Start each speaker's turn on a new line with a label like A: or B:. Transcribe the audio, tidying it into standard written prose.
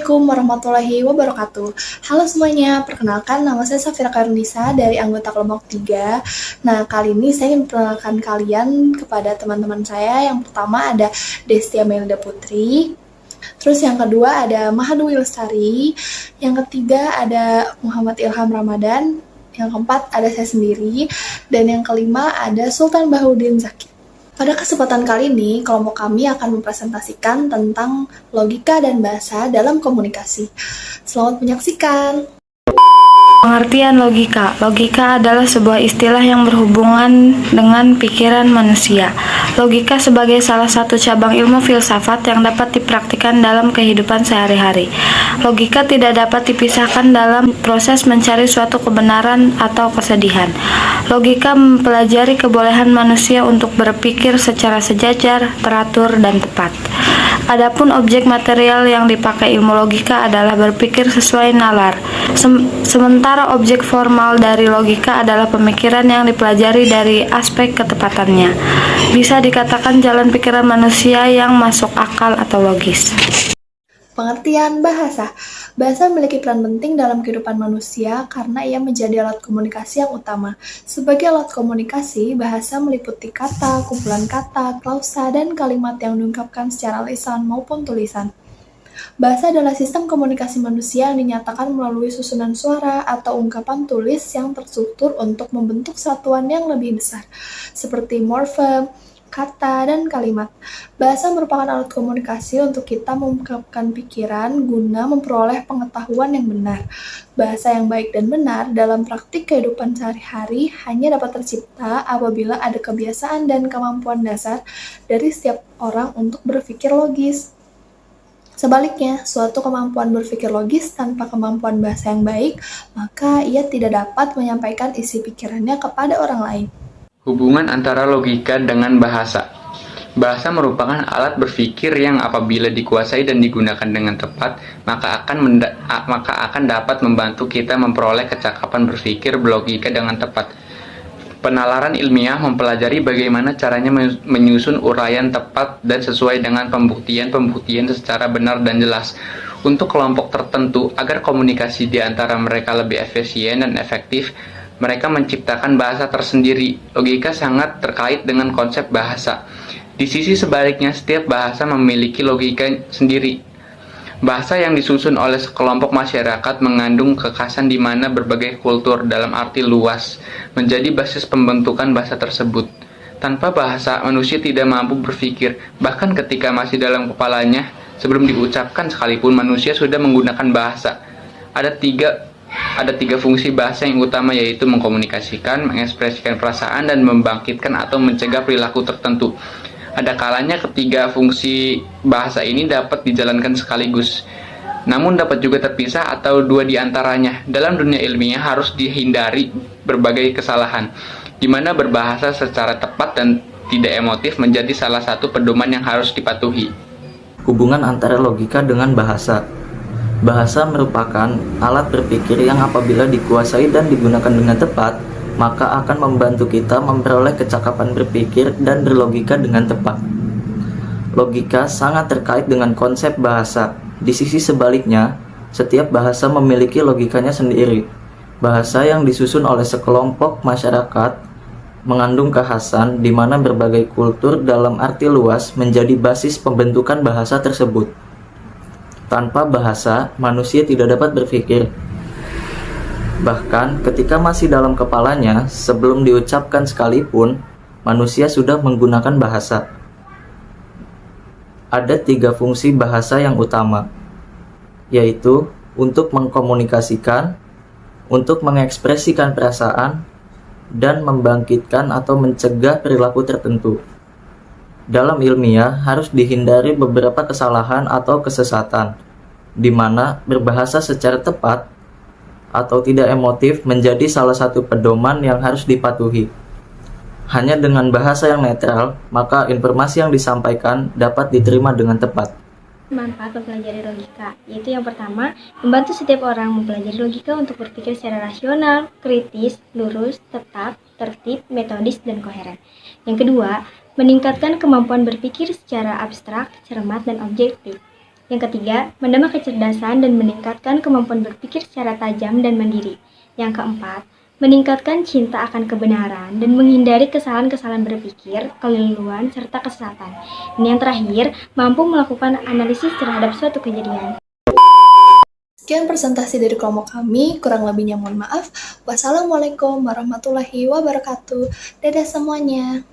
A: Assalamualaikum warahmatullahi wabarakatuh. Halo semuanya, perkenalkan nama saya Safira Karunisa dari anggota kelompok 3. Nah, kali ini saya ingin memperkenalkan kalian kepada teman-teman saya. Yang pertama ada Desti Amelda Putri, terus yang kedua ada Mahadwi Lestari, yang ketiga ada Muhammad Ilham Ramadan, yang keempat ada saya sendiri, dan yang kelima ada Sultan Bahudin Zaki. Pada kesempatan kali ini, kelompok kami akan mempresentasikan tentang logika dan bahasa dalam komunikasi. Selamat menyaksikan.
B: Pengertian logika. Logika adalah sebuah istilah yang berhubungan dengan pikiran manusia. Logika sebagai salah satu cabang ilmu filsafat yang dapat dipraktikkan dalam kehidupan sehari-hari. Logika tidak dapat dipisahkan dalam proses mencari suatu kebenaran atau kesedihan. Logika mempelajari kebolehan manusia untuk berpikir secara sejajar, teratur, dan tepat. Adapun objek material yang dipakai ilmu logika adalah berpikir sesuai nalar. Sementara objek formal dari logika adalah pemikiran yang dipelajari dari aspek ketepatannya. Bisa dikatakan jalan pikiran manusia yang masuk akal atau logis.
A: Pengertian bahasa. Bahasa memiliki peran penting dalam kehidupan manusia karena ia menjadi alat komunikasi yang utama. Sebagai alat komunikasi, bahasa meliputi kata, kumpulan kata, klausa, dan kalimat yang diungkapkan secara lisan maupun tulisan. Bahasa adalah sistem komunikasi manusia yang dinyatakan melalui susunan suara atau ungkapan tulis yang terstruktur untuk membentuk satuan yang lebih besar, seperti morfem, kata, dan kalimat. Bahasa merupakan alat komunikasi untuk kita mengungkapkan pikiran guna memperoleh pengetahuan yang benar. Bahasa yang baik dan benar dalam praktik kehidupan sehari-hari hanya dapat tercipta apabila ada kebiasaan dan kemampuan dasar dari setiap orang untuk berpikir logis. Sebaliknya, suatu kemampuan berpikir logis tanpa kemampuan bahasa yang baik, maka ia tidak dapat menyampaikan isi pikirannya kepada orang lain.
C: Hubungan antara logika dengan bahasa. Bahasa merupakan alat berpikir yang apabila dikuasai dan digunakan dengan tepat, maka akan dapat membantu kita memperoleh kecakapan berpikir berlogika dengan tepat. Penalaran ilmiah mempelajari bagaimana caranya menyusun uraian tepat dan sesuai dengan pembuktian secara benar dan jelas untuk kelompok tertentu agar komunikasi di antara mereka lebih efisien dan efektif. Mereka menciptakan bahasa tersendiri. Logika sangat terkait dengan konsep bahasa. Di sisi sebaliknya, setiap bahasa memiliki logika sendiri. Bahasa yang disusun oleh sekelompok masyarakat mengandung kekhasan di mana berbagai kultur dalam arti luas menjadi basis pembentukan bahasa tersebut. Tanpa bahasa, manusia tidak mampu berpikir. Bahkan ketika masih dalam kepalanya, sebelum diucapkan sekalipun manusia sudah menggunakan bahasa. Ada tiga fungsi bahasa yang utama, yaitu mengkomunikasikan, mengekspresikan perasaan, dan membangkitkan atau mencegah perilaku tertentu. Ada kalanya ketiga fungsi bahasa ini dapat dijalankan sekaligus, namun dapat juga terpisah atau dua di antaranya. Dalam dunia ilmiah harus dihindari berbagai kesalahan, di mana berbahasa secara tepat dan tidak emotif menjadi salah satu pedoman yang harus dipatuhi.
D: Hubungan antara logika dengan bahasa. Bahasa merupakan alat berpikir yang apabila dikuasai dan digunakan dengan tepat, maka akan membantu kita memperoleh kecakapan berpikir dan berlogika dengan tepat. Logika sangat terkait dengan konsep bahasa. Di sisi sebaliknya, setiap bahasa memiliki logikanya sendiri. Bahasa yang disusun oleh sekelompok masyarakat mengandung kekhasan di mana berbagai kultur dalam arti luas menjadi basis pembentukan bahasa tersebut. Tanpa bahasa, manusia tidak dapat berpikir. Bahkan ketika masih dalam kepalanya, sebelum diucapkan sekalipun, manusia sudah menggunakan bahasa. Ada tiga fungsi bahasa yang utama, yaitu untuk mengkomunikasikan, untuk mengekspresikan perasaan, dan membangkitkan atau mencegah perilaku tertentu. Dalam ilmiah harus dihindari beberapa kesalahan atau kesesatan, di mana berbahasa secara tepat atau tidak emotif menjadi salah satu pedoman yang harus dipatuhi. Hanya dengan bahasa yang netral, maka informasi yang disampaikan dapat diterima dengan tepat.
E: Manfaat mempelajari logika, yaitu yang pertama, membantu setiap orang mempelajari logika untuk berpikir secara rasional, kritis, lurus, tetap, tertib, metodis, dan koheren. Yang kedua, meningkatkan kemampuan berpikir secara abstrak, cermat, dan objektif. Yang ketiga, menambah kecerdasan dan meningkatkan kemampuan berpikir secara tajam dan mandiri. Yang keempat, meningkatkan cinta akan kebenaran dan menghindari kesalahan-kesalahan berpikir, keliruan, serta kesesatan. Dan yang terakhir, mampu melakukan analisis terhadap suatu kejadian.
A: Sekian presentasi dari kelompok kami, kurang lebihnya mohon maaf. Wassalamualaikum warahmatullahi wabarakatuh. Dadah semuanya.